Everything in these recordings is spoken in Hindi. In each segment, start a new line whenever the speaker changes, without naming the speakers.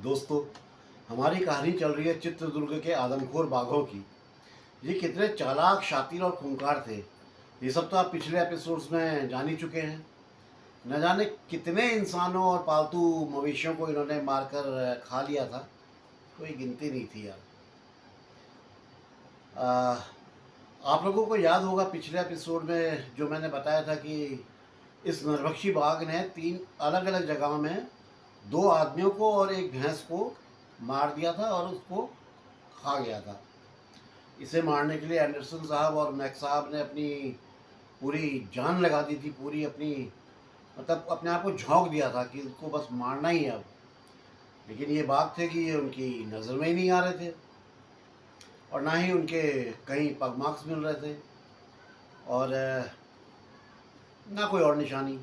दोस्तों, हमारी कहानी चल रही है चित्रदुर्ग के आदमखोर बाघों की। ये कितने चालाक, शातिर और खूंखार थे, ये सब तो आप पिछले एपिसोड्स में जान ही चुके हैं। न जाने कितने इंसानों और पालतू मवेशियों को इन्होंने मारकर खा लिया था, कोई गिनती नहीं थी यार। आ, आप लोगों को याद होगा पिछले एपिसोड में जो मैंने बताया था कि इस नरभक्षी बाघ ने 3 अलग अलग जगहों में 2 आदमियों को और एक भैंस को मार दिया था और उसको खा गया था। इसे मारने के लिए एंडरसन साहब और मैक साहब ने अपनी पूरी जान लगा दी थी, पूरी अपनी मतलब अपने आप को झोंक दिया था कि इसको बस मारना ही है अब। लेकिन ये बाग थे कि ये उनकी नज़र में ही नहीं आ रहे थे और ना ही उनके कहीं पग मार्क्स मिल रहे थे और ना कोई और निशानी।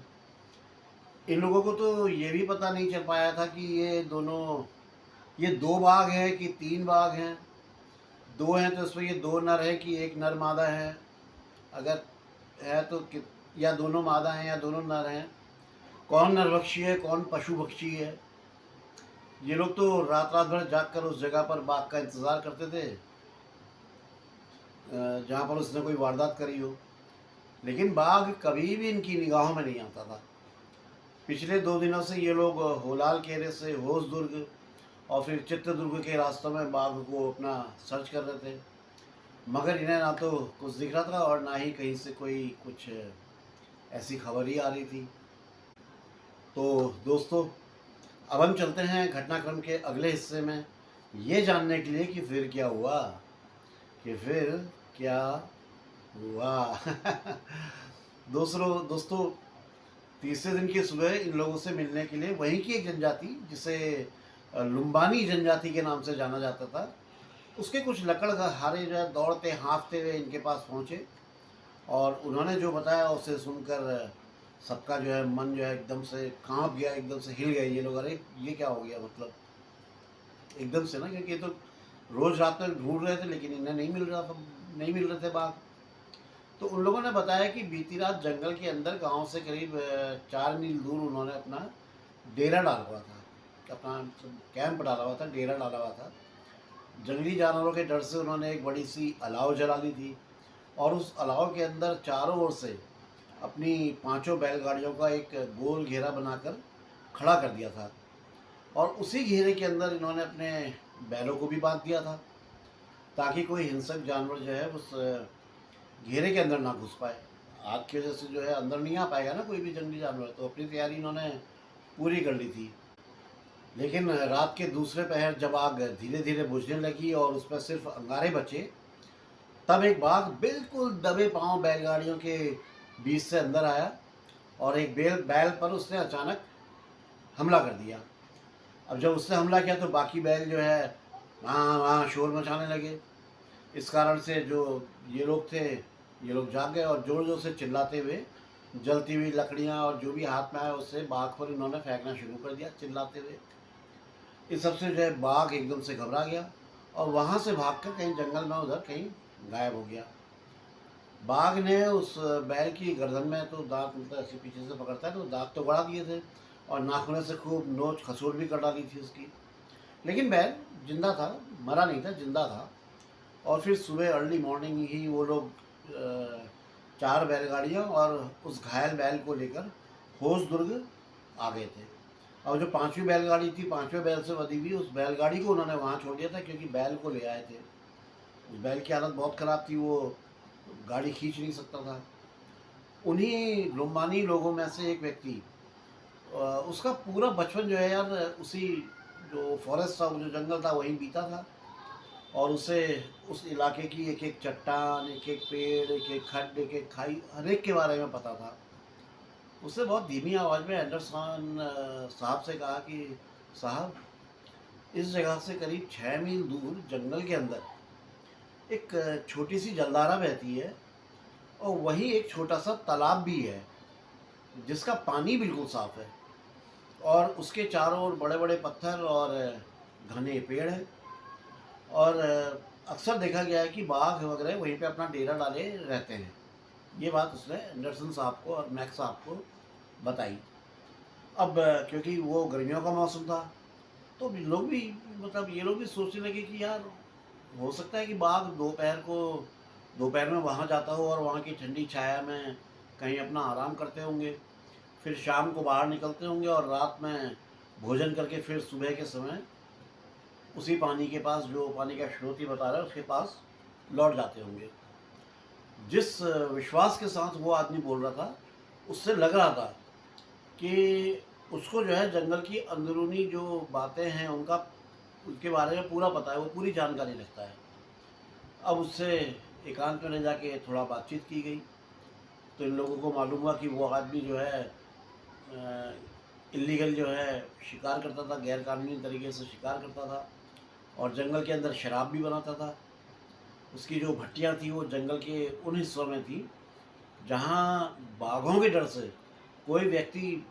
इन लोगों को तो ये भी पता नहीं चल पाया था कि ये 2 बाघ हैं कि 3 बाघ हैं। 2 हैं तो इसमें ये 2 नर है कि एक नर मादा है, अगर है तो या दोनों मादा हैं या दोनों नर हैं। कौन नरभक्षी है कौन पशु भक्षी है। ये लोग तो रात रात भर जाग कर उस जगह पर बाघ का इंतज़ार करते थे जहाँ पर उसने कोई वारदात करी हो, लेकिन बाघ कभी भी इनकी निगाहों में नहीं आता था। पिछले 2 दिनों से ये लोग होलाल केरे से होसदुर्ग और फिर चित्रदुर्ग के रास्तों में बाघ को अपना सर्च कर रहे थे, मगर इन्हें ना तो कुछ दिख रहा था और ना ही कहीं से कोई कुछ ऐसी खबर ही आ रही थी। तो दोस्तों, अब हम चलते हैं घटनाक्रम के अगले हिस्से में, ये जानने के लिए कि फिर क्या हुआ, कि फिर क्या हुआ। दोस्तों, तीसरे दिन की सुबह इन लोगों से मिलने के लिए वहीं की एक जनजाति, जिसे लुम्बानी जनजाति के नाम से जाना जाता था, उसके कुछ लकड़हारे जो है दौड़ते हाँफते हुए इनके पास पहुँचे और उन्होंने जो बताया उसे सुनकर सबका जो है मन जो है एकदम से कांप गया, एकदम से हिल गए ये लोग। अरे ये क्या हो गया, मतलब एकदम से ना, क्योंकि ये तो रोज़ रात में ढूंढ रहे थे लेकिन इन्हें नहीं मिल रहा था, नहीं मिल रहे थे बाघ। तो उन लोगों ने बताया कि बीती रात जंगल के अंदर गांव से करीब 4 मील दूर उन्होंने अपना डेरा डाला हुआ था, अपना कैंप डाला हुआ था, डेरा डाला हुआ था। जंगली जानवरों के डर से उन्होंने एक बड़ी सी अलाव जला ली थी और उस अलाव के अंदर चारों ओर से अपनी 5 बैलगाड़ियों का एक गोल घेरा बनाकर खड़ा कर दिया था और उसी घेरे के अंदर इन्होंने अपने बैलों को भी बांध दिया था ताकि कोई हिंसक जानवर जो है उस घेरे के अंदर ना घुस पाए। आग की वजह से जो है अंदर नहीं आ पाएगा ना कोई भी जंगली जानवर, तो अपनी तैयारी इन्होंने पूरी कर ली थी। लेकिन रात के दूसरे पहर जब आग धीरे धीरे बुझने लगी और उस पर सिर्फ अंगारे बचे, तब एक बाघ बिल्कुल दबे पांव बैलगाड़ियों के बीच से अंदर आया और एक बैल पर उसने अचानक हमला कर दिया। अब जब उसने हमला किया तो बाकी बैल जो है वहाँ वहाँ शोर मचाने लगे। इस कारण से जो ये लोग थे, ये लोग जाग गए और ज़ोर ज़ोर से चिल्लाते हुए जलती हुई लकड़ियाँ और जो भी हाथ में आया उससे बाघ पर इन्होंने फेंकना शुरू कर दिया चिल्लाते हुए। इस सबसे जो है बाघ एकदम से घबरा गया और वहाँ से भागकर कहीं जंगल में उधर कहीं गायब हो गया। बाघ ने उस बैल की गर्दन में तो दांत, मतलब ऐसे पीछे से पकड़ता है तो दांत तो गड़ा दिए थे और नाखूने से खूब नोच खसोट भी कर डाली थी उसकी, लेकिन बैल जिंदा था, मरा नहीं था, जिंदा था। और फिर सुबह अर्ली मॉर्निंग ही वो लोग 4 बैलगाड़ियाँ और उस घायल बैल को लेकर होसदुर्ग आ गए थे। और जो 5वीं बैलगाड़ी थी, 5वें बैल से बधी हुई, उस बैलगाड़ी को उन्होंने वहाँ छोड़ दिया था क्योंकि बैल को ले आए थे। उस बैल की हालत बहुत ख़राब थी, वो गाड़ी खींच नहीं सकता था। उन्हीं लुम्बानी लोगों में से एक व्यक्ति, उसका पूरा बचपन जो है यार उसी जो फॉरेस्ट था, जो जंगल था वहीं बीता था और उसे उस इलाके की एक एक चट्टान, एक एक पेड़, एक एक खड्ड, एक एक खाई, हर एक के बारे में पता था। उसने बहुत धीमी आवाज़ में एंडरसन साहब से कहा कि साहब, इस जगह से करीब 6 मील दूर जंगल के अंदर एक छोटी सी जलधारा बहती है और वहीं एक छोटा सा तालाब भी है जिसका पानी बिल्कुल साफ है और उसके चारों ओर बड़े बड़े पत्थर और घने पेड़ हैं और अक्सर देखा गया है कि बाघ वगैरह वहीं पे अपना डेरा डाले रहते हैं। ये बात उसने एंडरसन साहब को और मैक्स साहब को बताई। अब क्योंकि वो गर्मियों का मौसम था तो भी लोग भी मतलब ये लोग भी सोचने लगे कि यार हो सकता है कि बाघ दोपहर में वहाँ जाता हो और वहाँ की ठंडी छाया में कहीं अपना आराम करते होंगे, फिर शाम को बाहर निकलते होंगे और रात में भोजन करके फिर सुबह के समय उसी पानी के पास, जो पानी का स्रोत ही बता रहा है उसके पास लौट जाते होंगे। जिस विश्वास के साथ वो आदमी बोल रहा था, उससे लग रहा था कि उसको जो है जंगल की अंदरूनी जो बातें हैं उनका उसके बारे में पूरा पता है, वो पूरी जानकारी रखता है। अब उससे एकांत में ले जाके थोड़ा बातचीत की गई, तो इन लोगों को मालूम हुआ कि वो आदमी जो है इलीगल जो है शिकार करता था, गैर कानूनी तरीके से शिकार करता था और जंगल के अंदर शराब भी बनाता था। उसकी जो भट्टियाँ थी वो जंगल के उन हिस्सों में थी जहाँ बाघों के डर से कोई व्यक्ति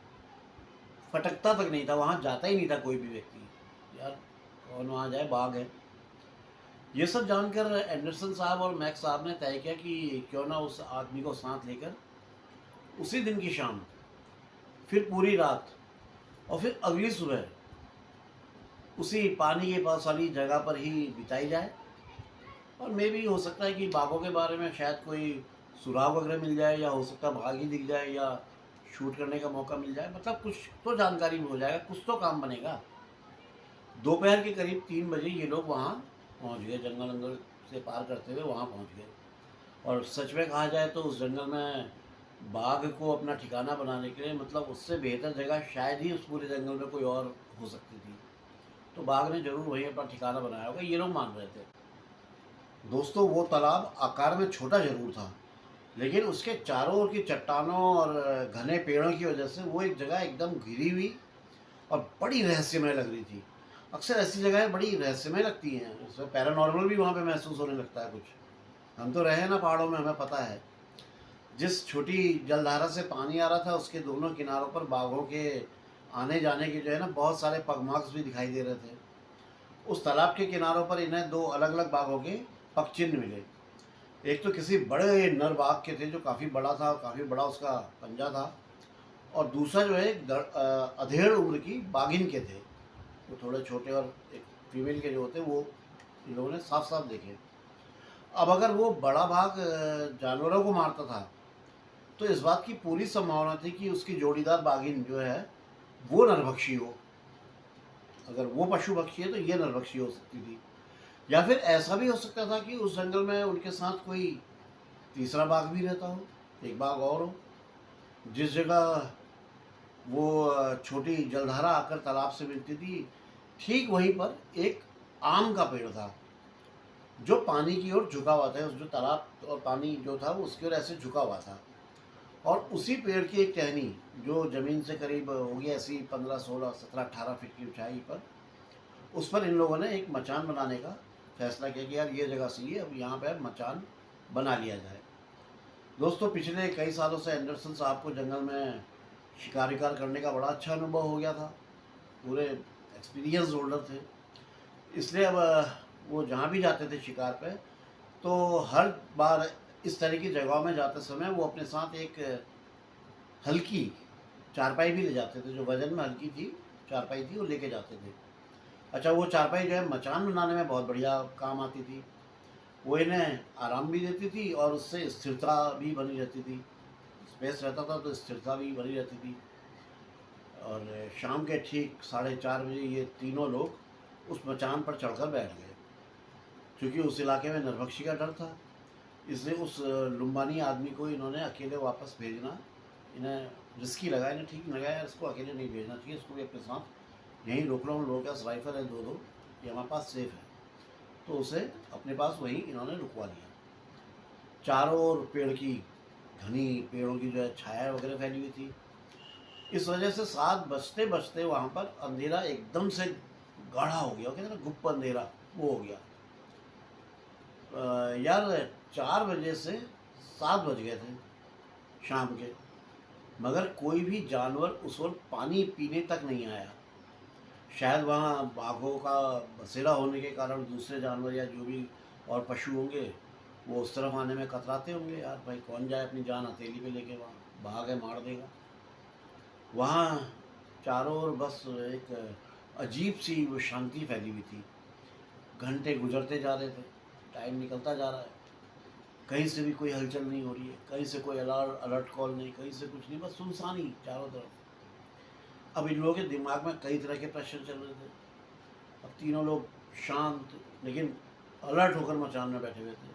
फटकता तक नहीं था, वहाँ जाता ही नहीं था कोई भी व्यक्ति। यार कौन वहाँ जाए, बाघ है। ये सब जानकर एंडरसन साहब और मैक्स साहब ने तय किया कि क्यों ना उस आदमी को साथ लेकर उसी दिन की शाम, फिर पूरी रात और फिर अगली सुबह उसी पानी के पास वाली जगह पर ही बिताई जाए। और मे भी हो सकता है कि बाघों के बारे में शायद कोई सुराग वगैरह मिल जाए, या हो सकता है बाघ ही दिख जाए, या शूट करने का मौका मिल जाए। मतलब कुछ तो जानकारी भी हो जाएगा, कुछ तो काम बनेगा। दोपहर के करीब 3 बजे ये लोग वहाँ पहुँच गए, जंगल अंगल से पार करते हुए वहाँ पहुँच गए। और सच में कहा जाए तो उस जंगल में बाघ को अपना ठिकाना बनाने के लिए मतलब उससे बेहतर जगह शायद ही उस पूरे जंगल में कोई और हो सकती थी। तो बाघ ने जरूर वहीं अपना ठिकाना बनाया होगा, ये लोग मान रहे थे। दोस्तों वो तालाब आकार में छोटा जरूर था, लेकिन उसके चारों ओर की चट्टानों और घने पेड़ों की वजह से वो एक जगह एकदम घिरी हुई और बड़ी रहस्यमय लग रही थी। अक्सर ऐसी जगहें बड़ी रहस्यमय लगती हैं, उसमें पैरानॉर्मल भी वहाँ पे महसूस होने लगता है कुछ। हम तो रहे हैं ना पहाड़ों में, हमें पता है। जिस छोटी जलधारा से पानी आ रहा था उसके दोनों किनारों पर बाघों के आने जाने के जो है ना बहुत सारे पगमार्क्स भी दिखाई दे रहे थे। उस तालाब के किनारों पर इन्हें 2 अलग-अलग बाघों के पग चिन्ह मिले। एक तो किसी बड़े नर बाघ के थे जो काफ़ी बड़ा था, काफ़ी बड़ा उसका पंजा था, और दूसरा जो है एक अधेड़ उम्र की बाघिन के थे। वो थोड़े छोटे और एक फीमेल के जो होते वो इन लोगों ने साफ-साफ देखे। अब अगर वो बड़ा बाघ जानवरों को मारता था, तो इस बात की पूरी संभावना थी कि उसकी जोड़ीदार बाघिन जो है वो नरभक्षी हो। अगर वो पशु भक्षी है तो ये नरभक्षी हो सकती थी। या फिर ऐसा भी हो सकता था कि उस जंगल में उनके साथ कोई तीसरा बाघ भी रहता हो, एक बाघ और हो। जिस जगह वो छोटी जलधारा आकर तालाब से मिलती थी, ठीक वहीं पर एक आम का पेड़ था जो पानी की ओर झुका हुआ था। उस जो तालाब और पानी जो था वो उसकी ओर ऐसे झुका हुआ था, और उसी पेड़ की एक टहनी जो ज़मीन से करीब होगी ऐसी 15, 16, 17, 18 फीट की ऊंचाई पर, उस पर इन लोगों ने एक मचान बनाने का फैसला किया कि यार ये जगह सही है, अब यहाँ पर मचान बना लिया जाए। दोस्तों पिछले कई सालों से एंडरसन साहब को जंगल में शिकार विकार करने का बड़ा अच्छा अनुभव हो गया था, पूरे एक्सपीरियंस होल्डर थे। इसलिए अब वो जहाँ भी जाते थे शिकार पे, तो हर बार इस तरह की जगहों में जाते समय वो अपने साथ एक हल्की चारपाई भी ले जाते थे, जो वजन में हल्की थी चारपाई थी, वो लेके जाते थे। अच्छा वो चारपाई जो है मचान बनाने में बहुत बढ़िया काम आती थी। वो इन्हें आराम भी देती थी और उससे स्थिरता भी बनी रहती थी। स्पेस रहता था तो स्थिरता भी बनी रहती थी। और शाम के ठीक 4:30 बजे ये तीनों लोग उस मचान पर चढ़कर बैठ गए। क्योंकि उस इलाके में नरभक्षी का डर था, इसलिए उस लुम्बानी आदमी को इन्होंने अकेले वापस भेजना इन्हें रिस्की लगा। इन्हें ठीक नहीं लगा यार, इसको अकेले नहीं भेजना चाहिए, इसको भी अपने साथ यहीं रोक लो, हम लोगों के पास राइफल है 2-2, ये हमारे पास सेफ है। तो उसे अपने पास वहीं इन्होंने रुकवा लिया। चारों ओर पेड़ की घनी पेड़ों की जो है छाया वगैरह फैली हुई थी। इस वजह से 7 बजते बजते वहाँ पर अंधेरा एकदम से गाढ़ा हो गया, कहते ना गुप्त अंधेरा, वो हो गया। यार 4 बजे से 7 बज गए थे शाम के, मगर कोई भी जानवर उस वक्त पानी पीने तक नहीं आया। शायद वहाँ बाघों का बसेरा होने के कारण दूसरे जानवर या जो भी और पशु होंगे वो उस तरफ आने में कतराते होंगे। यार भाई कौन जाए अपनी जान हथेली पे लेके, वहाँ बाघ है मार देगा। वहाँ चारों ओर बस एक अजीब सी वो शांति फैली हुई थी। घंटे गुजरते जा रहे थे, टाइम निकलता जा रहा है, कहीं से भी कोई हलचल नहीं हो रही है, कहीं से कोई अलर्ट कॉल नहीं, कहीं से कुछ नहीं, बस सुनसान ही चारों तरफ। अब इन लोगों के दिमाग में कई तरह के प्रश्न चल रहे थे। अब तीनों लोग शांत लेकिन अलर्ट होकर मचान में बैठे हुए थे।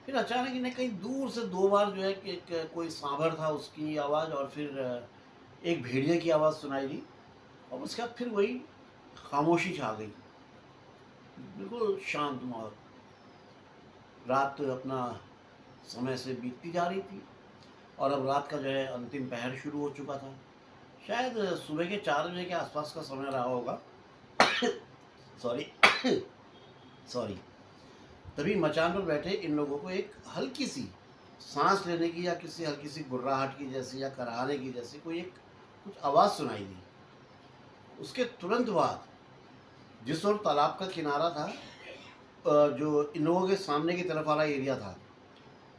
फिर अचानक इन्हें कहीं दूर से दो बार जो है कि एक कोई सांभर था उसकी आवाज़ और फिर एक भेड़िए की आवाज़ सुनाई दी, और उसके बाद फिर वही खामोशी छा गई, बिल्कुल शांत माहौल। रात अपना समय से बीतती जा रही थी और अब रात का जो है अंतिम पहर शुरू हो चुका था। शायद सुबह के 4 बजे के आसपास का समय रहा होगा। Sorry sorry. तभी मचान पर बैठे इन लोगों को एक हल्की सी सांस लेने की या किसी हल्की सी गुर्राहट की जैसी या कराहने की जैसी कोई एक कुछ आवाज़ सुनाई दी। उसके तुरंत बाद जिस ओर तालाब का किनारा था, जो इन लोगों के सामने की तरफ वाला एरिया था,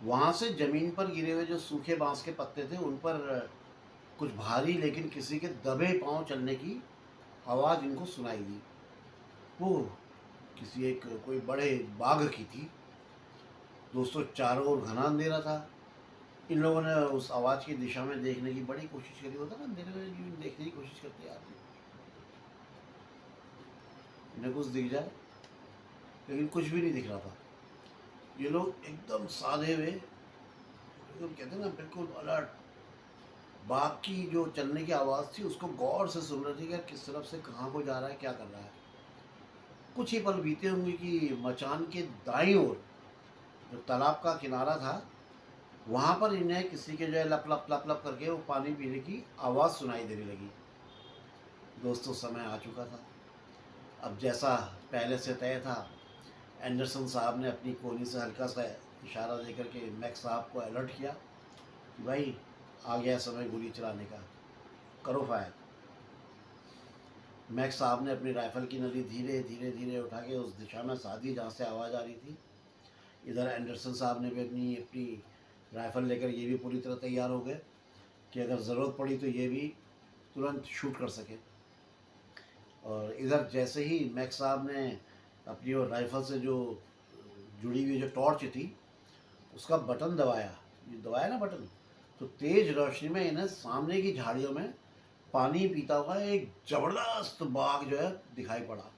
वहाँ से ज़मीन पर गिरे हुए जो सूखे बांस के पत्ते थे उन पर कुछ भारी लेकिन किसी के दबे पांव चलने की आवाज़ इनको सुनाई दी। वो किसी एक कोई बड़े बाघ की थी। दोस्तों, चारों ओर घना अंधेरा था। इन लोगों ने उस आवाज़ की दिशा में देखने की बड़ी कोशिश करी। होता ना अंधेरे में यूं देखने की कोशिश करते आदमी, इन्हें कुछ दिख जाए, लेकिन कुछ भी नहीं दिख रहा था। ये लोग एकदम साधे हुए, एकदम कहते हैं ना बिल्कुल अलर्ट, बाघ की जो चलने की आवाज़ थी उसको गौर से सुन रहे थे कि यार किस तरफ से कहाँ को जा रहा है, क्या कर रहा है। कुछ ही पल बीते होंगे कि मचान के दाईं ओर जो तालाब का किनारा था, वहाँ पर इन्हें किसी के जो है लप लप लप लप करके वो पानी पीने की आवाज़ सुनाई देने लगी। दोस्तों, समय आ चुका था। अब जैसा पहले से तय था, एंडरसन साहब ने अपनी कोनी से हल्का सा इशारा देकर के मैक्स साहब को अलर्ट किया कि भाई आ गया समय गोली चलाने का, करो फायर। मैक्स साहब ने अपनी राइफ़ल की नली धीरे धीरे धीरे उठा के उस दिशा में साधी जहाँ से आवाज़ आ रही थी। इधर एंडरसन साहब ने भी अपनी अपनी राइफ़ल लेकर ये भी पूरी तरह तैयार हो गए कि अगर ज़रूरत पड़ी तो ये भी तुरंत शूट कर सके। और इधर जैसे ही मैक्स साहब ने अपनी और राइफ़ल से जो जुड़ी हुई जो टॉर्च थी उसका बटन दबाया, ये दबाया ना बटन, तो तेज़ रोशनी में इन्हें सामने की झाड़ियों में पानी पीता हुआ एक ज़बरदस्त बाघ जो है दिखाई पड़ा।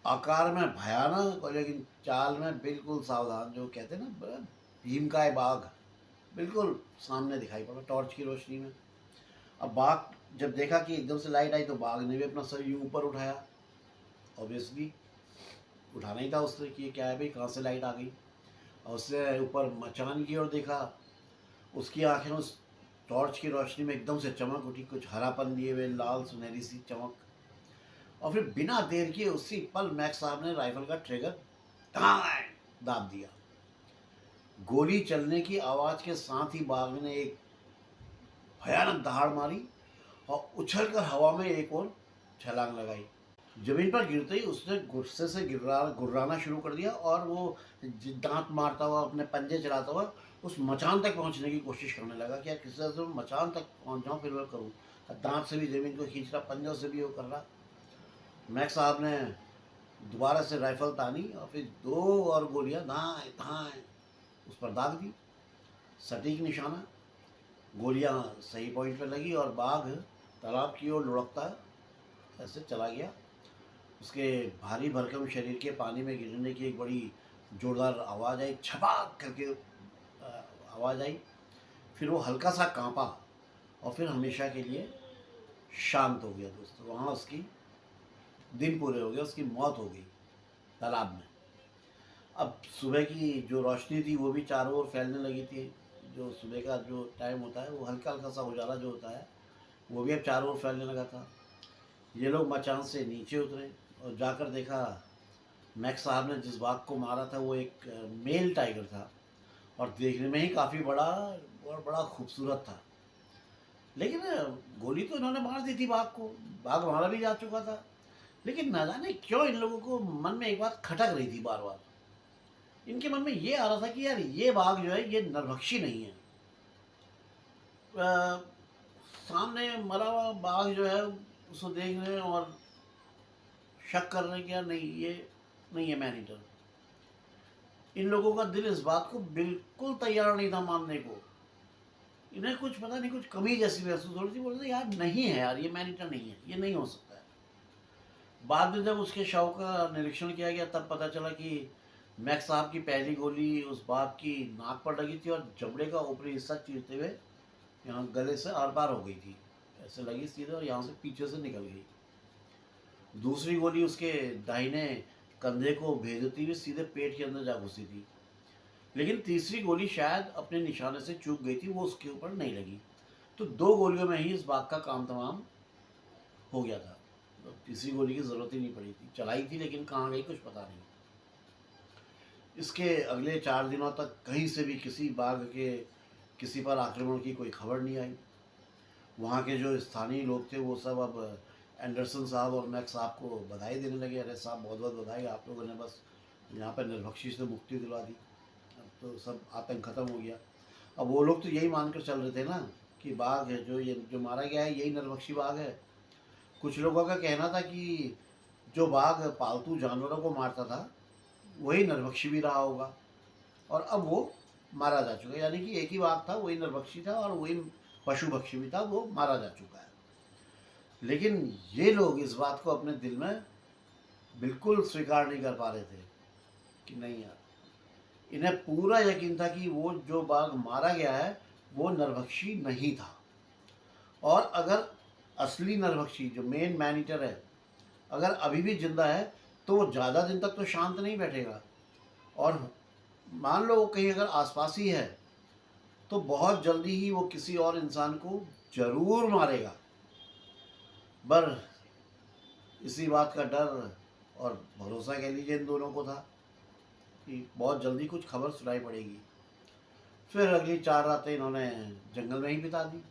आकार में भयानक और लेकिन चाल में बिल्कुल सावधान, जो कहते हैं ना भीमकाय बाघ, बिल्कुल सामने दिखाई पड़ा टॉर्च की रोशनी में। अब बाघ जब देखा कि एकदम से लाइट आई तो बाघ ने भी अपना सर यूँ ऊपर उठाया। ऑब्वियसली उठाना ही था उसने कि ये क्या है भाई, कहाँ से लाइट आ गई। और उसने ऊपर मचान की ओर देखा। उसकी आंखें उस टॉर्च की रोशनी में एकदम से चमक उठी, कुछ हरापन लिए हुए लाल सुनहरी सी चमक। और फिर बिना देर किए उसी पल मैक्स साहब ने राइफल का ट्रिगर दाब दिया। गोली चलने की आवाज़ के साथ ही बाघ ने एक भयानक दहाड़ मारी और उछलकर हवा में एक और छलांग लगाई। जमीन पर गिरते ही उसने गुस्से से गुर्राना शुरू कर दिया और वो दांत मारता हुआ, अपने पंजे चलाता हुआ उस मचान तक पहुंचने की कोशिश करने लगा कि यार किस तरह से मचान तक पहुंच जाऊं, फिर मैं करूं। दांत से भी ज़मीन को खींच रहा, पंजों से भी वो कर रहा। मैक्स साहब ने दोबारा से राइफल तानी और फिर 2 और गोलियां धाएं धाएं उस पर दाग दी। सटीक निशाना, गोलियां सही पॉइंट पर लगी और बाघ तालाब की ओर लुढ़कता ऐसे चला गया। उसके भारी भरकम शरीर के पानी में गिरने की एक बड़ी जोरदार आवाज़ आई, छपाक करके आवाज़ आई। फिर वो हल्का सा कांपा और फिर हमेशा के लिए शांत हो गया। दोस्तों, वहाँ उसकी दिन पूरे हो गए, उसकी मौत हो गई तालाब में। अब सुबह की जो रोशनी थी वो भी चारों ओर फैलने लगी थी। जो सुबह का जो टाइम होता है वो हल्का हल्का सा उजाला जो होता है वो भी अब चारों ओर फैलने लगा था। ये लोग मचान से नीचे उतरे और जाकर देखा मैक्स साहब ने जिस बाघ को मारा था वो एक मेल टाइगर था और देखने में ही काफ़ी बड़ा और बड़ा खूबसूरत था। लेकिन गोली तो इन्होंने मार दी थी बाघ को, बाघ मारा भी जा चुका था। लेकिन न जाने क्यों इन लोगों को मन में एक बात खटक रही थी बार बार। इनके मन में ये आ रहा था कि यार ये बाघ जो है ये नरभक्षी नहीं है। सामने मरा हुआ बाघ जो है उसको देख रहे हैं और शक कर रहे हैं कि यार नहीं, ये नहीं है मैन ईटर। इन लोगों का दिल इस बात को बिल्कुल तैयार नहीं था मानने को। इन्हें कुछ पता नहीं, कुछ कमी जैसी महसूस हो रही थी। बोलते यार नहीं है यार, ये मैन ईटर नहीं है, ये नहीं हो सकता है। बाद में जब उसके शव का निरीक्षण किया गया तब पता चला कि मैक्स साहब की पहली गोली उस बाघ की नाक पर लगी थी और जबड़े का ऊपरी हिस्सा चीरते हुए यहाँ गले से आर पार हो गई थी। ऐसे लगी सीधे और यहाँ से पीछे से निकल गई। दूसरी गोली उसके दाहिने कंधे को भेजती हुई सीधे पेट के अंदर जा घुसी थी। लेकिन तीसरी गोली शायद अपने निशाने से चूक गई थी, वो उसके ऊपर नहीं लगी। तो 2 गोलियों में ही इस बाघ का काम तमाम हो गया था। तो तीसरी गोली की ज़रूरत ही नहीं पड़ी थी। चलाई थी लेकिन कहाँ गई कुछ पता नहीं। इसके अगले 4 दिनों तक कहीं से भी किसी बाघ के किसी पर आक्रमण की कोई खबर नहीं आई। वहाँ के जो स्थानीय लोग थे वो सब अब एंडरसन साहब और मैक्स साहब को बधाई देने लगे। अरे साहब बहुत बहुत बधाई, आप लोगों ने बस यहाँ पर निर्भक्षी से मुक्ति दिलवा दी, अब तो सब आतंक खत्म हो गया। अब वो लोग तो यही मानकर चल रहे थे ना कि बाघ है जो ये जो मारा गया है यही निर्भक्षी बाघ है। कुछ लोगों का कहना था कि जो बाघ पालतू जानवरों को मारता था वही नरभक्षी भी रहा होगा और अब वो मारा जा चुका है। यानी कि एक ही बाघ था, वही नरभक्षी था और वही पशु भक्षी भी था, वो मारा जा चुका है। लेकिन ये लोग इस बात को अपने दिल में बिल्कुल स्वीकार नहीं कर पा रहे थे कि नहीं यार, इन्हें पूरा यकीन था कि वो जो बाघ मारा गया है वो नरभक्षी नहीं था। और अगर असली नरभक्षी जो मेन मैन ईटर है अगर अभी भी जिंदा है तो वो ज़्यादा दिन तक तो शांत नहीं बैठेगा। और मान लो वो कहीं अगर आसपास ही है तो बहुत जल्दी ही वो किसी और इंसान को जरूर मारेगा। पर इसी बात का डर और भरोसा कह लीजिए इन दोनों को था कि बहुत जल्दी कुछ खबर सुनाई पड़ेगी। फिर अगली 4 रातें इन्होंने जंगल में ही बिता दी।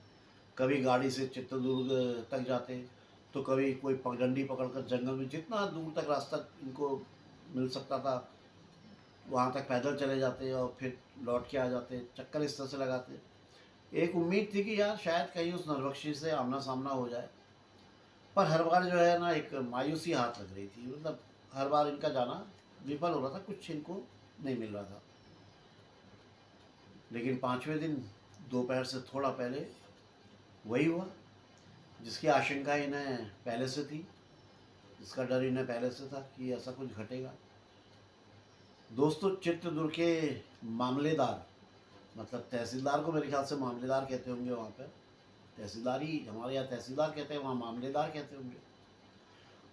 कभी गाड़ी से चित्रदुर्ग तक जाते तो कभी कोई पगडंडी पकड़कर जंगल में जितना दूर तक रास्ता इनको मिल सकता था वहाँ तक पैदल चले जाते और फिर लौट के आ जाते। चक्कर इस तरह से लगाते। एक उम्मीद थी कि यार शायद कहीं उस नरभक्षी से आमना सामना हो जाए, पर हर बार जो है ना एक मायूसी हाथ लग रही थी। मतलब हर बार इनका जाना विफल हो रहा था, कुछ इनको नहीं मिल रहा था। लेकिन 5वें दिन दोपहर से थोड़ा पहले वही हुआ जिसकी आशंका इन्हें पहले से थी, जिसका डर इन्हें पहले से था कि ऐसा कुछ घटेगा। दोस्तों चित्रदुर्ग के मामलेदार, मतलब तहसीलदार को मेरे ख्याल से मामलेदार कहते होंगे वहाँ पर, तहसीलदार ही हमारे यहाँ तहसीलदार कहते हैं, वहाँ मामलेदार कहते होंगे।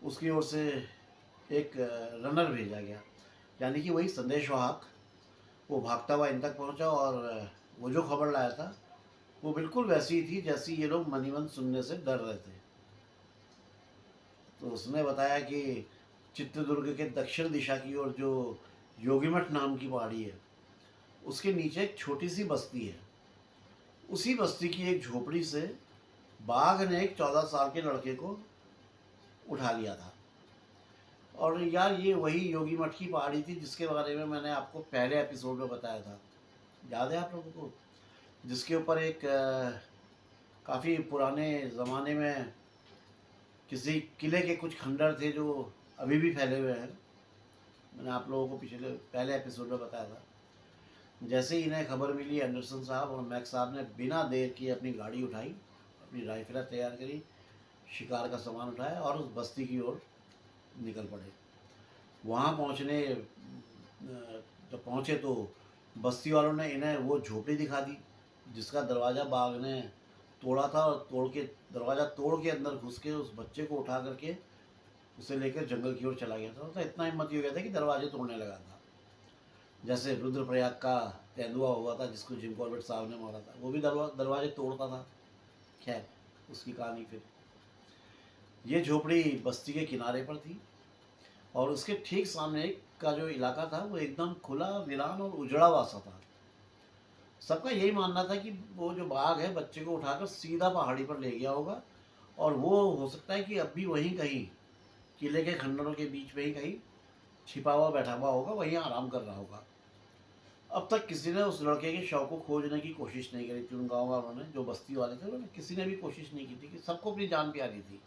उसकी ओर से एक रनर भेजा गया, यानी कि वही संदेशवाहक। वो भागता हुआ इन तक पहुँचा और वो जो खबर लाया था वो बिल्कुल वैसी ही थी जैसी ये लोग मनीमन सुनने से डर रहे थे। तो उसने बताया कि चित्रदुर्ग के दक्षिण दिशा की ओर जो योगीमठ नाम की पहाड़ी है उसके नीचे एक छोटी सी बस्ती है। उसी बस्ती की एक झोपड़ी से बाघ ने एक 14 साल के लड़के को उठा लिया था। और यार ये वही योगीमठ की पहाड़ी थी जिसके बारे में मैंने आपको पहले एपिसोड में बताया था, याद है आप लोगों को? जिसके ऊपर एक काफ़ी पुराने ज़माने में किसी किले के कुछ खंडर थे जो अभी भी फैले हुए हैं। मैंने आप लोगों को पिछले पहले एपिसोड में बताया था। जैसे ही इन्हें खबर मिली एंडरसन साहब और मैक्स साहब ने बिना देर किए अपनी गाड़ी उठाई, अपनी राइफलें तैयार करी, शिकार का सामान उठाया और उस बस्ती की ओर निकल पड़े। वहाँ जब पहुँचे तो बस्ती वालों ने इन्हें वो झोपड़ी दिखा दी जिसका दरवाज़ा बाघ ने तोड़ा था और दरवाज़ा तोड़ के अंदर घुस के उस बच्चे को उठा करके उसे लेकर जंगल की ओर चला गया था। तो इतना हिम्मत हो गया था कि दरवाजे तोड़ने लगा था। जैसे रुद्रप्रयाग का तेंदुआ हुआ था जिसको जिम कॉर्बेट साहब ने मारा था, वो भी दरवाजे तोड़ता था। खैर उसकी कहानी। फिर ये झोपड़ी बस्ती के किनारे पर थी और उसके ठीक सामने का जो इलाका था वो एकदम खुला, वीरान और उजड़ा हुआ सा था। सबका यही मानना था कि वो जो बाघ है बच्चे को उठाकर सीधा पहाड़ी पर ले गया होगा और वो हो सकता है कि अब भी वहीं कहीं किले के खंडरों के बीच में ही कहीं छिपा हुआ बैठा हुआ होगा, वहीं आराम कर रहा होगा। अब तक किसी ने उस लड़के के शव को खोजने की कोशिश नहीं करी थी। उन गाँव वालों ने, जो बस्ती वाले थे, उन्होंने किसी ने भी कोशिश नहीं की थी कि सबको अपनी जान प्यारी थी।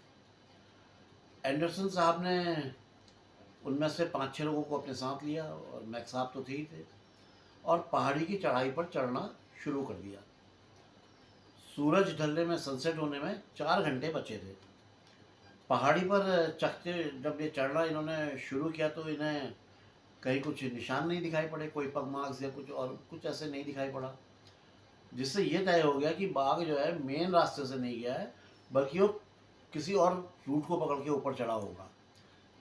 एंडरसन साहब ने उनमें से 5-6 लोगों को अपने साथ लिया और मैक साहब तो थे ही थे, और पहाड़ी की चढ़ाई पर चढ़ना शुरू कर दिया। सूरज ढलने में, सनसेट होने में 4 घंटे बचे थे। पहाड़ी पर चढ़ते जब ये चढ़ना इन्होंने शुरू किया तो इन्हें कहीं कुछ निशान नहीं दिखाई पड़े, कोई पगमार्क्स या कुछ और कुछ ऐसे नहीं दिखाई पड़ा, जिससे ये तय हो गया कि बाघ जो है मेन रास्ते से नहीं गया है, बल्कि वो किसी और रूट को पकड़ के ऊपर चढ़ा होगा।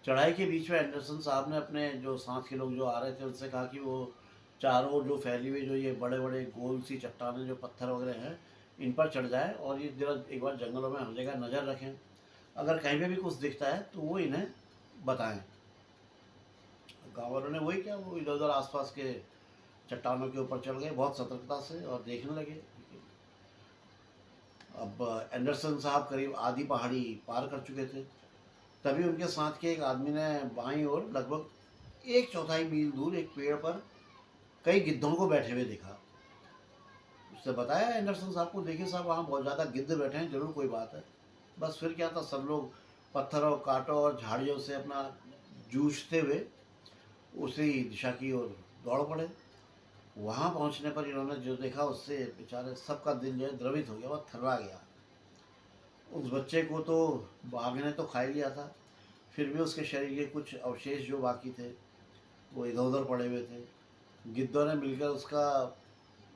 चढ़ाई के बीच में एंडरसन साहब ने अपने जो साथ के लोग जो आ रहे थे उनसे कहा कि वो चारों जो फैली हुई जो ये बड़े बड़े गोल सी चट्टानें जो पत्थर वगैरह हैं इन पर चढ़ जाए और ये जरा एक बार जंगलों में हर जगह नज़र रखें, अगर कहीं पे भी कुछ दिखता है तो वो इन्हें बताएं। गाँव वालों ने वही किया, वो इधर उधर आसपास के चट्टानों के ऊपर चढ़ गए बहुत सतर्कता से और देखने लगे। अब एंडरसन साहब करीब आधी पहाड़ी पार कर चुके थे, तभी उनके साथ के एक आदमी ने बाईं ओर लगभग 1/4 मील दूर एक पेड़ पर कई गिद्धों को बैठे हुए देखा। उससे बताया एंडरसन साहब को, देखिए साहब वहाँ बहुत ज़्यादा गिद्ध बैठे हैं, जरूर कोई बात है। बस फिर क्या था, सब लोग पत्थरों, कांटों और झाड़ियों से अपना जूझते हुए उसी दिशा की ओर दौड़ पड़े। वहाँ पहुँचने पर इन्होंने जो देखा उससे बेचारे सबका दिल जो है द्रवित हो गया, वह थर्रा गया। उस बच्चे को तो बाघ ने तो खा ही लिया था, फिर भी उसके शरीर के कुछ अवशेष जो बाकी थे वो इधर उधर पड़े हुए थे। गिद्धों ने मिलकर उसका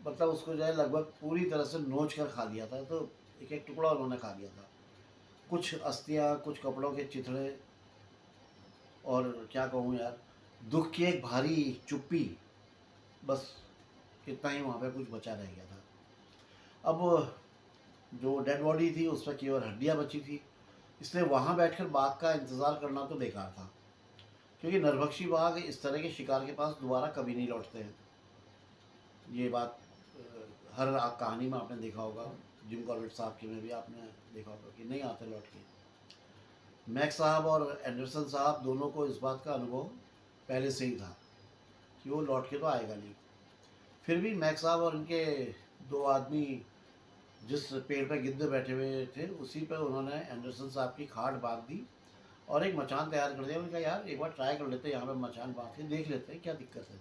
मतलब उसको जो है लगभग पूरी तरह से नोच कर खा लिया था, तो एक एक टुकड़ा उन्होंने खा लिया था। कुछ अस्थियाँ, कुछ कपड़ों के चिथड़े, और क्या कहूँ यार, दुख की एक भारी चुप्पी, बस इतना ही वहाँ पे कुछ बचा रह गया था। अब जो डेड बॉडी थी उस पर केवल हड्डियाँ बची थी, इसलिए वहाँ बैठकर बाघ का इंतज़ार करना तो बेकार था, क्योंकि नरभक्षी बाघ इस तरह के शिकार के पास दोबारा कभी नहीं लौटते हैं। ये बात हर कहानी में आपने देखा होगा, जिम कॉर्बेट साहब की में भी आपने देखा होगा कि नहीं आते लौट के। मैक साहब और एंडरसन साहब दोनों को इस बात का अनुभव पहले से ही था कि वो लौट के तो आएगा नहीं। फिर भी मैक साहब और उनके 2 आदमी जिस पेड़ पर गिद्ध बैठे हुए थे उसी पर उन्होंने एंडरसन साहब की खाट बांध दी और एक मचान तैयार कर दिया। उन्होंने कहा यार एक बार ट्राई कर लेते हैं, यहाँ पे मचान बांध के देख लेते हैं क्या दिक्कत है।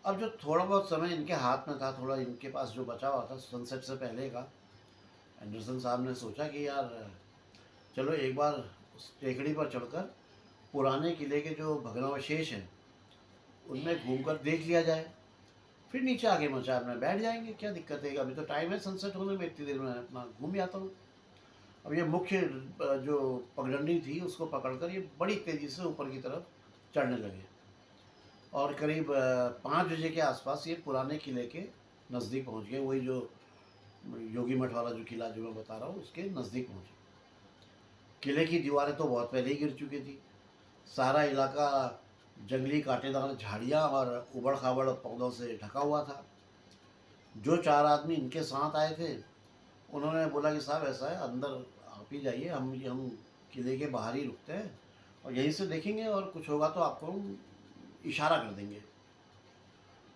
अब जो थोड़ा बहुत समय इनके हाथ में था, थोड़ा इनके पास जो बचा हुआ था सनसेट से पहले का, एंडरसन साहब ने सोचा कि यार चलो एक बार उस टेकड़ी पर चढ़कर पुराने किले के जो भग्नावशेष हैं उनमें घूमकर देख लिया जाए, फिर नीचे आके मचान में बैठ जाएंगे, क्या दिक्कत है, अभी तो टाइम है सनसेट होने में, इतनी देर में अपना घूम आता हूँ। अब ये मुख्य जो पगडंडी थी उसको पकड़कर ये बड़ी तेज़ी से ऊपर की तरफ चढ़ने लगे और करीब 5 बजे के आसपास ये पुराने किले के नज़दीक पहुँच गए, वही जो योगी मठ वाला जो किला जो मैं बता रहा हूँ उसके नज़दीक पहुँचे। किले की दीवारें तो बहुत पहले ही गिर चुकी थी, सारा इलाका जंगली कांटेदार झाड़ियाँ और उबड़ खाबड़ पौधों से ढका हुआ था। जो 4 आदमी इनके साथ आए थे उन्होंने बोला कि साहब ऐसा है, अंदर आप ही जाइए, हम किले के बाहर ही रुकते हैं और यहीं से देखेंगे और कुछ होगा तो आपको हम इशारा कर देंगे।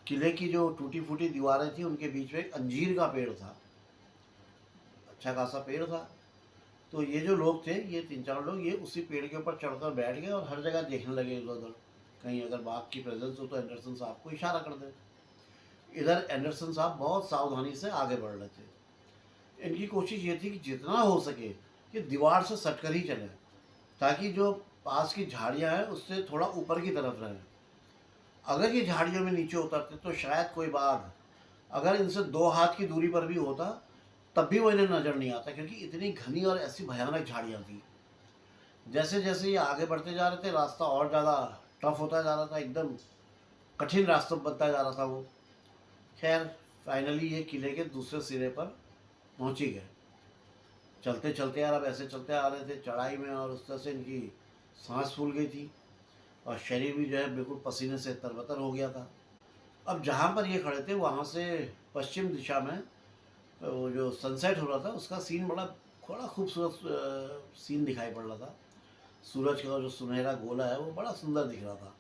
किले की जो टूटी फूटी दीवारें थी उनके बीच में एक अंजीर का पेड़ था, अच्छा खासा पेड़ था। तो ये जो लोग थे, ये 3-4 लोग, ये उसी पेड़ के ऊपर चढ़कर बैठ गए और हर जगह देखने लगे इधर उधर, कहीं अगर बाघ की प्रेजेंस हो तो एंडरसन साहब को इशारा कर दे। इधर एंडरसन साहब बहुत सावधानी से आगे बढ़ रहे थे। इनकी कोशिश ये थी कि जितना हो सके कि दीवार से सटकर ही चलें, ताकि जो पास की झाड़ियाँ हैं उससे थोड़ा ऊपर की तरफ रहें। अगर ये झाड़ियों में नीचे उतरते तो शायद कोई बाघ अगर इनसे 2 हाथ की दूरी पर भी होता तब भी वो इन्हें नज़र नहीं आता, क्योंकि इतनी घनी और ऐसी भयानक झाड़ियाँ थी। जैसे जैसे ये आगे बढ़ते जा रहे थे रास्ता और ज़्यादा टफ होता जा रहा था, एकदम कठिन रास्ता बनता जा रहा था वो। खैर फाइनली ये किले के दूसरे सिरे पर पहुँच ही गए। चलते चलते यार अब ऐसे चलते आ रहे थे चढ़ाई में और उस तरह से इनकी सांस फूल गई थी और शरीर भी जो है बिल्कुल पसीने से तरबतर हो गया था। अब जहाँ पर ये खड़े थे वहाँ से पश्चिम दिशा में वो जो सनसेट हो रहा था उसका सीन बड़ा खूबसूरत सीन दिखाई पड़ रहा था। सूरज का जो सुनहरा गोला है वो बड़ा सुंदर दिख रहा था।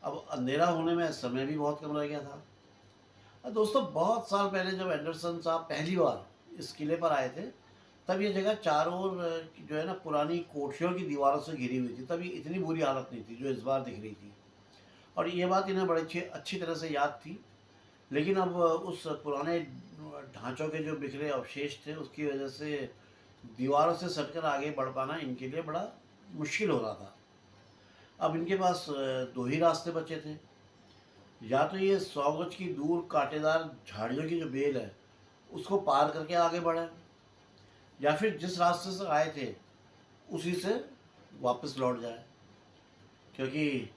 अब अंधेरा होने में समय भी बहुत कम रह गया था। दोस्तों बहुत साल पहले जब एंडरसन साहब पहली बार इस किले पर आए थे तब ये जगह चारों ओर जो है ना पुरानी कोठरियों की दीवारों से घिरी हुई थी, तभी इतनी बुरी हालत नहीं थी जो इस बार दिख रही थी। और ये बात इन्हें बड़ी अच्छी अच्छी तरह से याद थी। लेकिन अब उस पुराने ढांचों के जो बिखरे अवशेष थे उसकी वजह से दीवारों से सटकर आगे बढ़ पाना इनके लिए बड़ा मुश्किल हो रहा था। अब इनके पास दो ही रास्ते बचे थे। या तो ये 100 गज की दूर कांटेदार झाड़ियों की जो बेल है उसको पार करके आगे बढ़े, या फिर जिस रास्ते से आए थे उसी से वापस लौट जाए, क्योंकि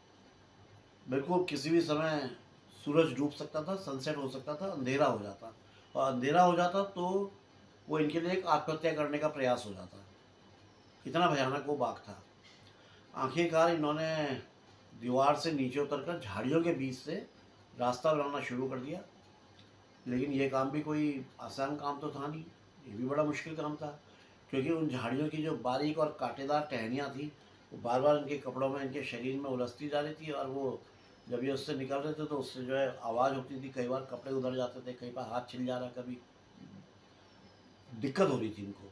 बिल्कुल किसी भी समय सूरज डूब सकता था, सनसेट हो सकता था, अंधेरा हो जाता, और अंधेरा हो जाता तो वो इनके लिए एक आत्महत्या करने का प्रयास हो जाता। इतना भयानक वो बाग था। आखिरकार इन्होंने दीवार से नीचे उतरकर झाड़ियों के बीच से रास्ता बनाना शुरू कर दिया। लेकिन ये काम भी कोई आसान काम तो था नहीं, ये भी बड़ा मुश्किल काम था, क्योंकि उन झाड़ियों की जो बारीक और कांटेदार टहनियाँ थी वो बार बार इनके कपड़ों में, इनके शरीर में उलझती जा रही थी, और वो जब ये उससे निकल रहे थे तो उससे जो है आवाज़ होती थी, कई बार कपड़े उधर जाते थे, कई बार हाथ छिल जा रहा, कभी दिक्कत हो रही थी इनको।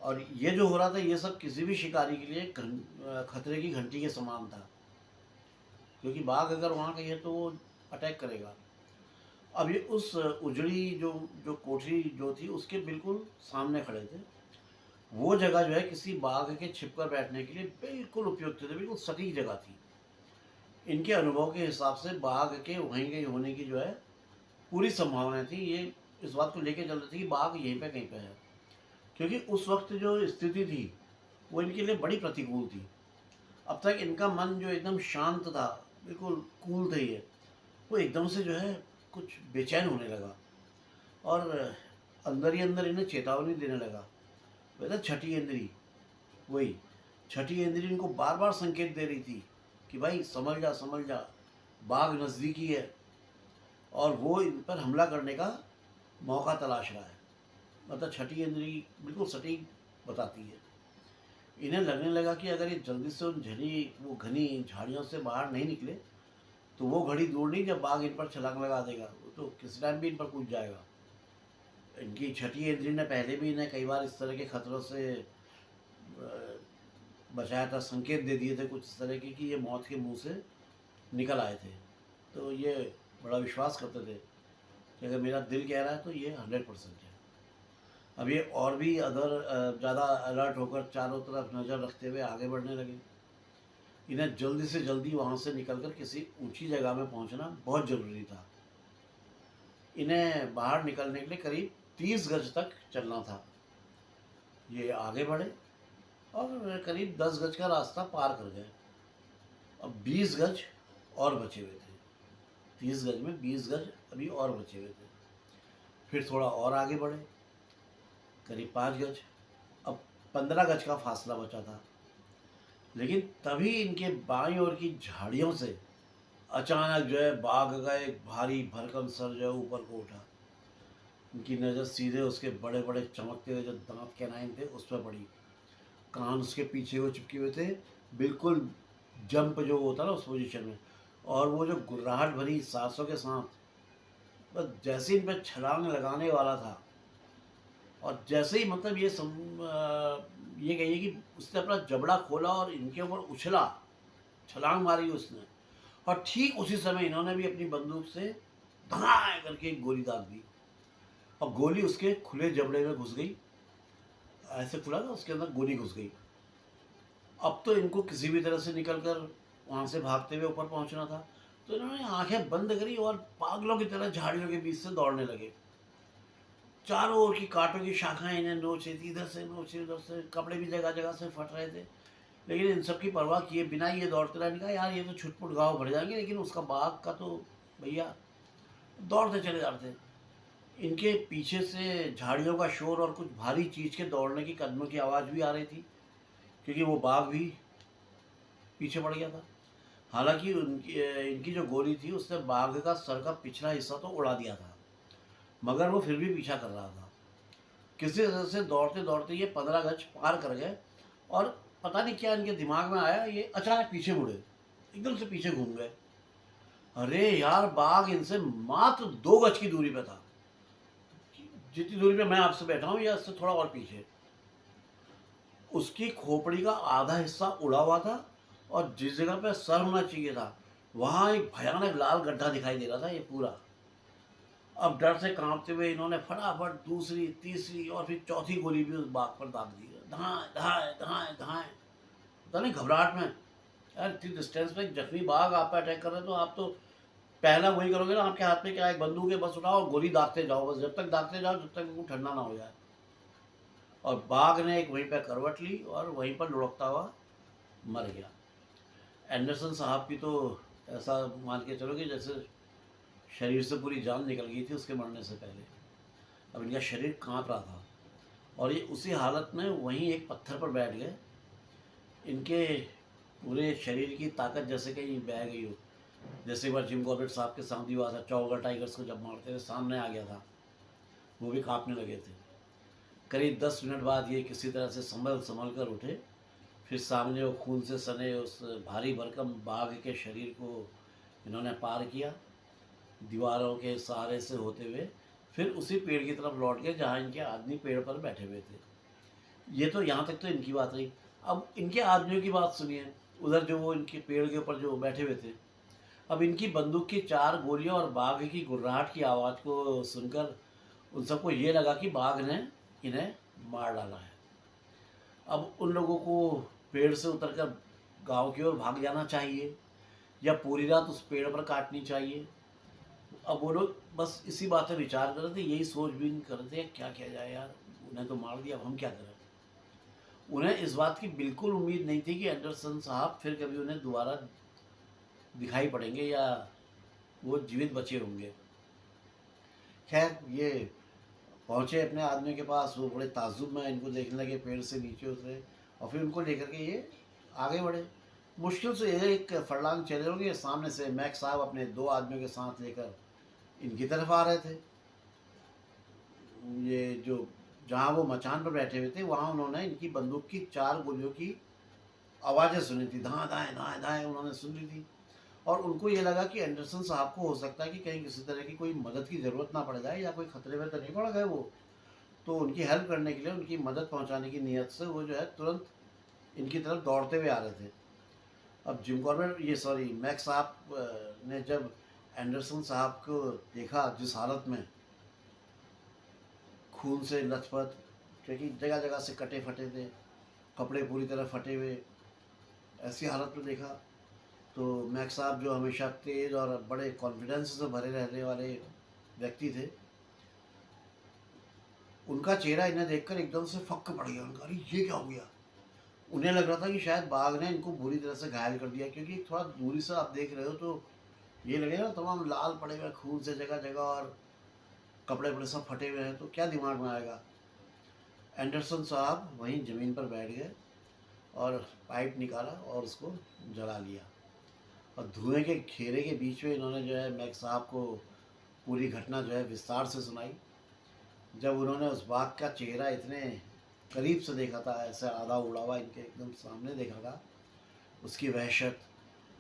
और ये जो हो रहा था ये सब किसी भी शिकारी के लिए खतरे की घंटी के समान था, क्योंकि बाघ अगर वहाँ कहीं है तो वो अटैक करेगा। अब ये उस उजड़ी जो जो कोठरी जो थी उसके बिल्कुल सामने खड़े थे। वो जगह जो है किसी बाघ के छिपकर बैठने के लिए बिल्कुल उपयुक्त थी, बिल्कुल सटीक जगह थी। इनके अनुभव के हिसाब से बाघ के वहीं कहीं होने की जो है पूरी संभावना थी। ये इस बात को लेके चल रहे थे कि बाघ यहीं पे कहीं पे है, क्योंकि उस वक्त जो स्थिति थी वो इनके लिए बड़ी प्रतिकूल थी। अब तक इनका मन जो एकदम शांत था, बिल्कुल कूल थे ये, वो एकदम से जो है कुछ बेचैन होने लगा, और अंदर ही अंदर इन्हें चेतावनी देने लगा। वैसे छठी इंद्री, वही छठी इंद्री इनको बार बार संकेत दे रही थी कि भाई समझ जा समझ जा, बाघ नज़दीकी है और वो इन पर हमला करने का मौका तलाश रहा है। मतलब छठी इंद्री बिल्कुल सटीक बताती है। इन्हें लगने लगा कि अगर ये जल्दी से उन घनी झाड़ियों से बाहर नहीं निकले तो वो घड़ी दूर नहीं जब बाघ इन पर छलांग लगा देगा, वो तो किसी टाइम भी इन पर कूद जाएगा। इनकी छठी इंद्री ने पहले भी इन्हें कई बार इस तरह के खतरों से बचाया था, संकेत दे दिए थे कुछ इस तरह के कि ये मौत के मुंह से निकल आए थे। तो ये बड़ा विश्वास करते थे कि अगर मेरा दिल कह रहा है तो ये 100% है। अब ये और भी ज़्यादा अलर्ट होकर चारों तरफ नज़र रखते हुए आगे बढ़ने लगे। इन्हें जल्दी से जल्दी वहाँ से निकलकर किसी ऊंची जगह में पहुँचना बहुत ज़रूरी था। इन्हें बाहर निकलने के लिए करीब 30 गज तक चलना था। ये आगे बढ़े और करीब 10 गज का रास्ता पार कर गए। अब 20 गज और बचे हुए थे। 30 गज में 20 गज अभी और बचे हुए थे। फिर थोड़ा और आगे बढ़े, करीब 5 गज। अब 15 गज का फासला बचा था। लेकिन तभी इनके बाईं ओर की झाड़ियों से अचानक जो है बाघ का एक भारी भरकम सर जो है ऊपर को उठा। उनकी नज़र सीधे उसके बड़े बड़े चमकते हुए जो दांत कैनाइन थे उस पर पड़ी। कान उसके पीछे वो चिपके हुए थे, बिल्कुल जंप जो होता ना उस पोजीशन में, और वो जो गुर्राहट भरी सांसों के साथ बस जैसे इन पर छलांग लगाने वाला था, और जैसे ही मतलब ये कहिए कि उसने अपना जबड़ा खोला और इनके ऊपर उछला, छलांग मारी उसने, और ठीक उसी समय इन्होंने भी अपनी बंदूक से धड़ाम करके एक गोली दाग दी, और गोली उसके खुले जबड़े में घुस गई। ऐसे खुला था, उसके अंदर गोली घुस गई। अब तो इनको किसी भी तरह से निकलकर वहाँ से भागते हुए ऊपर पहुँचना था। तो इन्होंने आंखें बंद करी और पागलों की तरह झाड़ियों के बीच से दौड़ने लगे। चारों ओर की कांटों की शाखाएं इन्हें नोच रही थी, इधर से नोच, उधर से, कपड़े भी जगह जगह से फट रहे थे। लेकिन इन सब की परवाह किए बिना ये दौड़ते रहे। कहा यार ये तो छुटपुट घाव भर जाएंगे, लेकिन उसका बाघ का तो भैया दौड़ते चले जाते। इनके पीछे से झाड़ियों का शोर और कुछ भारी चीज़ के दौड़ने की कदमों की आवाज़ भी आ रही थी, क्योंकि वो बाघ भी पीछे पड़ गया था। हालांकि इनकी जो गोली थी उसने बाघ का सर का पिछला हिस्सा तो उड़ा दिया था, मगर वो फिर भी पीछा कर रहा था। किसी तरह से दौड़ते दौड़ते ये 15 गज पार कर गए, और पता नहीं क्या इनके दिमाग में आया, ये अचानक पीछे मुड़े, एकदम से पीछे घूम गए। अरे यार, बाघ इनसे मात्र 2 गज की दूरी पे था। जितनी दूरी पे मैं आपसे बैठा हूँ या इससे थोड़ा और पीछे, उसकी खोपड़ी का आधा हिस्सा उड़ा हुआ था और जिस जगह पे सर होना चाहिए था, वहाँ एक भयानक लाल गड्ढा दिखाई दे रहा था ये पूरा। अब डर से काँपते हुए इन्होंने फटाफट दूसरी, तीसरी और फिर चौथी गोली भी उस बाघ पर दाग दी। धाएँ, धाएँ, धाएँ, धाएँ। पता नहीं घबराहट में, यार इतनी डिस्टेंस में एक जंगली बाघ आप पे अटैक कर रहा है तो आप तो पहला वही करोगे ना, आपके हाथ में क्या है, एक बंदूक है, बस उठाओ और गोली दागते जाओ, बस जब तक दागते जाओ जब तक वो ठंडा ना हो जाए। और बाघ ने एक वहीं पे करवट ली और वहीं पर लुढ़कता हुआ मर गया। एंडरसन साहब की तो ऐसा मान के चलो कि जैसे शरीर से पूरी जान निकल गई थी उसके मरने से पहले। अब इनका शरीर काँप रहा था और ये उसी हालत में वहीं एक पत्थर पर बैठ गए। इनके पूरे शरीर की ताकत जैसे कहीं बह गई हो। जैसे एक बार जिम कॉर्बेट साहब के सामने हुआ था, चौगा टाइगर्स को जब मारते हुए सामने आ गया था, वो भी काँपने लगे थे। करीब 10 मिनट बाद ये किसी तरह से संभल संभल कर उठे। फिर सामने वो खून से सने उस भारी भरकम बाघ के शरीर को इन्होंने पार किया, दीवारों के सहारे से होते हुए फिर उसी पेड़ की तरफ लौट गए जहाँ इनके आदमी पेड़ पर बैठे हुए थे। ये तो यहाँ तक तो इनकी बात रही। अब इनके आदमियों की बात सुनिए, उधर जो वो इनके पेड़ के ऊपर जो बैठे हुए थे। अब इनकी बंदूक की 4 गोलियों और बाघ की गुर्राहट की आवाज़ को सुनकर उन सबको ये लगा कि बाघ ने इन्हें मार डाला है। अब उन लोगों को पेड़ से उतरकर गांव की ओर भाग जाना चाहिए या पूरी रात उस पेड़ पर काटनी चाहिए। अब वो लोग बस इसी बात पे विचार कर रहे थे, यही सोच भी नहीं कर रहे थे क्या किया जाए यार, उन्हें तो मार दिया, अब हम क्या करें। उन्हें इस बात की बिल्कुल उम्मीद नहीं थी कि एंडरसन साहब फिर कभी उन्हें दोबारा दिखाई पड़ेंगे या वो जीवित बचे होंगे। खैर ये पहुँचे अपने आदमी के पास, वो बड़े ताज्जुब में इनको देखने लगे, पेड़ से नीचे उतरे और फिर उनको लेकर के ये आगे बढ़े। मुश्किल से ये एक फरलांग चले होंगे, सामने से मैक साहब अपने 2 आदमियों के साथ लेकर इनकी तरफ आ रहे थे। ये जो जहाँ वो मचान पर बैठे हुए थे वहाँ उन्होंने इनकी बंदूक की 4 गोलियों की आवाज़ें सुनी थी, धाँ धाएँ धाएँ धाएँ उन्होंने सुन ली थी। और उनको ये लगा कि एंडरसन साहब को हो सकता है कि कहीं किसी तरह की कोई मदद की ज़रूरत ना पड़ जाए या कोई खतरे में तो नहीं पड़ गए वो। तो उनकी हेल्प करने के लिए, उनकी मदद पहुंचाने की नीयत से वो जो है तुरंत इनकी तरफ दौड़ते हुए आ रहे थे। अब जिम कॉर्बेट ये सॉरी मैक साहब ने जब एंडरसन साहब को देखा जिस हालत में, खून से लथपथ, क्योंकि जगह जगह से कटे फटे थे, कपड़े पूरी तरह फटे हुए, ऐसी हालत में देखा, तो मैक साहब जो हमेशा तेज़ और बड़े कॉन्फिडेंस से भरे रहने वाले व्यक्ति थे, उनका चेहरा इन्हें देखकर एकदम से फक्क पड़ गया। उनका अरे ये क्या हो गया। उन्हें लग रहा था कि शायद बाघ ने इनको बुरी तरह से घायल कर दिया, क्योंकि थोड़ा दूरी से आप देख रहे हो तो ये लगेगा ना तमाम लाल पड़े हुए खून से जगह जगह और कपड़े वपड़े सब फटे हुए हैं, तो क्या दिमाग में आएगा। एंडरसन साहब वहीं ज़मीन पर बैठ गए और पाइप निकाला और उसको जला लिया। और धुएं के घेरे के बीच में इन्होंने जो है मैक साहब को पूरी घटना जो है विस्तार से सुनाई। जब उन्होंने उस बाघ का चेहरा इतने करीब से देखा था, ऐसे आधा उड़ा हुआ इनके एकदम सामने देखा था, उसकी वहशत,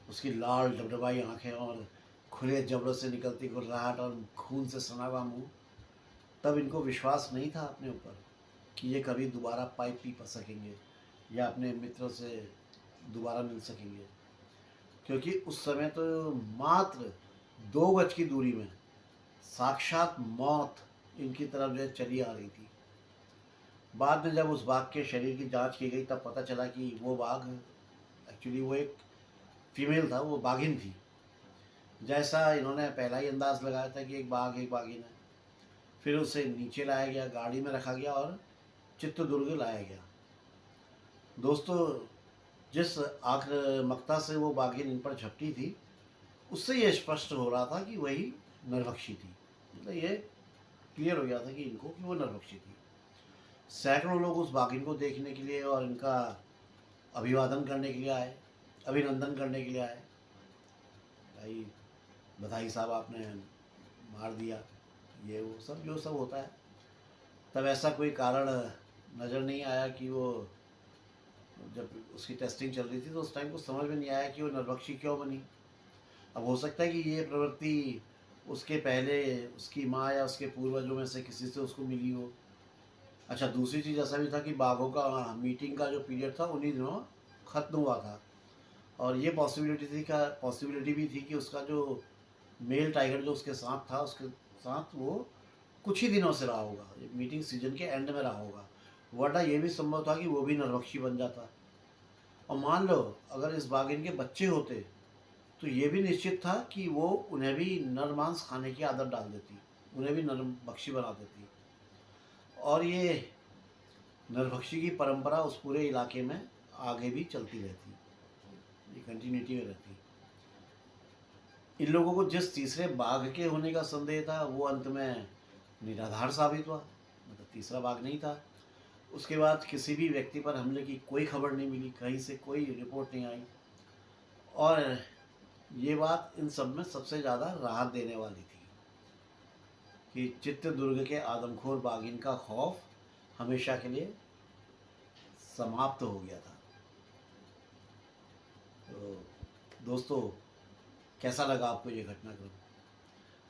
उसकी लाल डबडबाई आँखें और खुले जबड़ों से निकलती गुर्राहट और खून से सना हुआ मुँह, तब इनको विश्वास नहीं था अपने ऊपर कि ये कभी दोबारा पाइप पी सकेंगे या अपने मित्रों से दोबारा मिल सकेंगे। क्योंकि उस समय तो मात्र 2 गज की दूरी में साक्षात मौत इनकी तरफ जो है चली आ रही थी। बाद में जब उस बाघ के शरीर की जांच की गई तब पता चला कि वो बाघ एक्चुअली वो एक फीमेल था, वो बाघिन थी। जैसा इन्होंने पहला ही अंदाज़ लगाया था कि एक बाघ एक बाघिन है। फिर उसे नीचे लाया गया, गाड़ी में रखा गया और चित्रदुर्ग लाया गया। दोस्तों, जिस आक्रामकता से वो बाघिन इन पर झपटी थी, उससे ये स्पष्ट हो रहा था कि वही नरभक्षी थी। मतलब ये क्लियर हो गया था कि इनको कि वो नरभक्षी थी। सैकड़ों लोग उस बाघिन को देखने के लिए और इनका अभिवादन करने के लिए आए, अभिनंदन करने के लिए आए। भाई बधाई साहब, आपने मार दिया, ये वो सब जो सब होता है। तब ऐसा कोई कारण नज़र नहीं आया कि वो, जब उसकी टेस्टिंग चल रही थी तो उस टाइम को समझ में नहीं आया कि वो नरभक्षी क्यों बनी। अब हो सकता है कि ये प्रवृत्ति उसके पहले उसकी माँ या उसके पूर्वजों में से किसी से उसको मिली हो। अच्छा, दूसरी चीज़ ऐसा भी था कि बाघों का मीटिंग का जो पीरियड था उन्हीं दिनों ख़त्म हुआ था, और ये पॉसिबिलिटी भी थी कि उसका जो मेल टाइगर जो उसके साथ था, उसके साथ वो कुछ ही दिनों से रहा होगा, ये मीटिंग सीजन के एंड में रहा होगा, वरना ये भी संभव था कि वो भी नरभक्षी बन जाता। और मान लो अगर इस बाघिन के बच्चे होते तो ये भी निश्चित था कि वो उन्हें भी नर मांस खाने की आदत डाल देती, उन्हें भी नरभक्षी बना देती, और ये नरभक्षी की परंपरा उस पूरे इलाके में आगे भी चलती रहती, ये कंटिन्यूटी में रहती। इन लोगों को जिस तीसरे बाघ के होने का संदेह था वो अंत में निराधार साबित हुआ, मतलब तीसरा बाघ नहीं था। उसके बाद किसी भी व्यक्ति पर हमले की कोई खबर नहीं मिली, कहीं से कोई रिपोर्ट नहीं आई, और ये बात इन सब में सबसे ज़्यादा राहत देने वाली थी कि चित्रदुर्ग के आदमखोर बाघिन का खौफ हमेशा के लिए समाप्त हो गया था। तो दोस्तों, कैसा लगा आपको ये घटनाक्रम?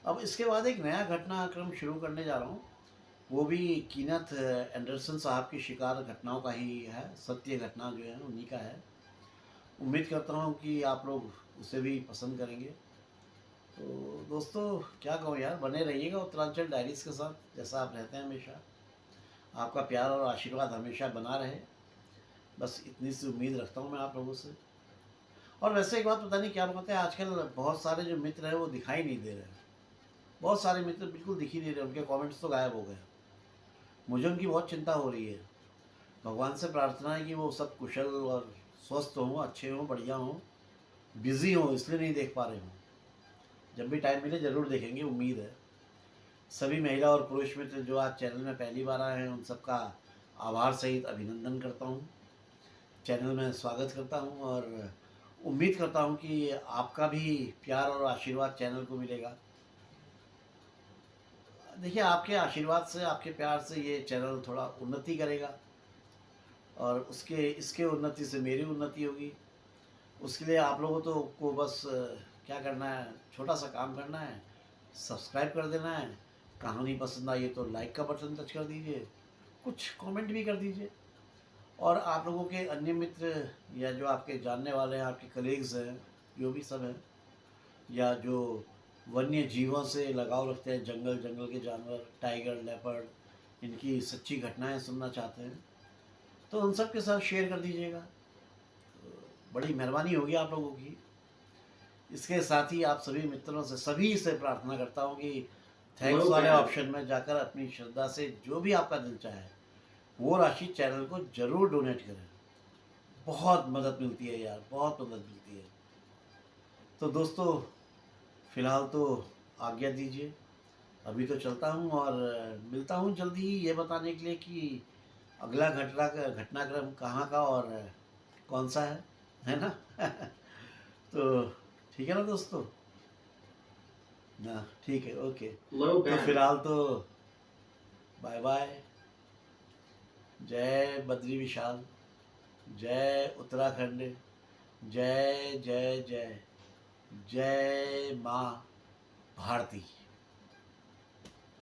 अब इसके बाद एक नया घटनाक्रम शुरू करने जा रहा हूँ, वो भी कीनथ एंडरसन साहब की शिकार घटनाओं का ही है, सत्य घटना जो है उन्हीं का है। उम्मीद करता हूँ कि आप लोग उसे भी पसंद करेंगे। तो दोस्तों, क्या कहूँ यार, बने रहिएगा उत्तरांचल डायरीज़ के साथ, जैसा आप रहते हैं हमेशा। आपका प्यार और आशीर्वाद हमेशा बना रहे, बस इतनी सी उम्मीद रखता हूँ मैं आप लोगों से। और वैसे एक बात पता नहीं क्या बात है, आजकल बहुत सारे जो मित्र हैं वो दिखाई नहीं दे रहे हैं, बहुत सारे मित्र बिल्कुल दिख ही नहीं रहे, उनके कमेंट्स तो गायब हो गए। मुझे उनकी बहुत चिंता हो रही है। भगवान से प्रार्थना है कि वो सब कुशल और स्वस्थ हों, अच्छे हों, बढ़िया हों, बिज़ी हों, इसलिए नहीं देख पा रहे हों। जब भी टाइम मिले ज़रूर देखेंगे, उम्मीद है। सभी महिला और पुरुष मित्र जो आज चैनल में पहली बार आए हैं उन सबका आभार सहित अभिनंदन करता हूँ, चैनल में स्वागत करता हूँ, और उम्मीद करता हूँ कि आपका भी प्यार और आशीर्वाद चैनल को मिलेगा। देखिए, आपके आशीर्वाद से, आपके प्यार से ये चैनल थोड़ा उन्नति करेगा, और उसके इसके उन्नति से मेरी उन्नति होगी। उसके लिए आप लोगों को बस क्या करना है, छोटा सा काम करना है, सब्सक्राइब कर देना है। कहानी पसंद आई है तो लाइक का बटन टच कर दीजिए, कुछ कमेंट भी कर दीजिए। और आप लोगों के अन्य मित्र या जो आपके जानने वाले हैं, आपके कलीग्स हैं, जो भी सब हैं, या जो वन्य जीवों से लगाव रखते हैं, जंगल के जानवर, टाइगर, लेपर्ड, इनकी सच्ची घटनाएं सुनना चाहते हैं, तो उन सब के साथ शेयर कर दीजिएगा, तो बड़ी मेहरबानी होगी आप लोगों की। इसके साथ ही आप सभी मित्रों से, सभी से प्रार्थना करता हूँ कि थैंक्स वाले ऑप्शन में जाकर अपनी श्रद्धा से जो भी आपका दिल चाहे वो राशि चैनल को ज़रूर डोनेट करें। बहुत मदद मिलती है यार, बहुत मदद मिलती है। तो दोस्तों, फ़िलहाल तो आज्ञा दीजिए, अभी तो चलता हूँ, और मिलता हूँ जल्दी ही ये बताने के लिए कि अगला घटनाक्रम कहाँ का और कौन सा है ना? तो ठीक है ना दोस्तों? हाँ, ठीक है, ओके। तो फिलहाल तो बाय बाय। जय बद्री विशाल, जय उत्तराखंड, जय जय जय, जय माँ भारती।